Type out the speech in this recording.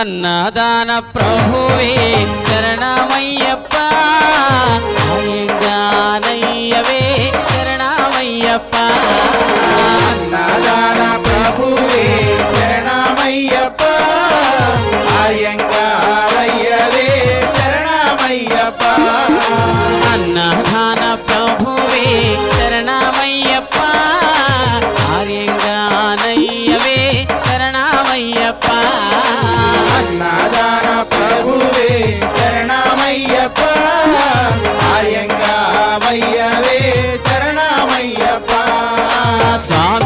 అన్నదాన ప్రభువే శరణమయ్యప్ప అయ్యంగానయ్యవే శరణమయ్యప్ప అన్నదాన ప్రభువే శరణమయ్యప్ప అయ్యంగారయ్యవే శరణమయ్యప్ప అన్నదాన ప్రభువే శరణమయ్యప్ప ఆర్యంగానయ్యవే శరణమయ్యప్ప అన్నదాన ప్రభువే శరణమయ్యప్ప అయ్యంగారయ్యవే శరణమయ్యప్ప స్వామి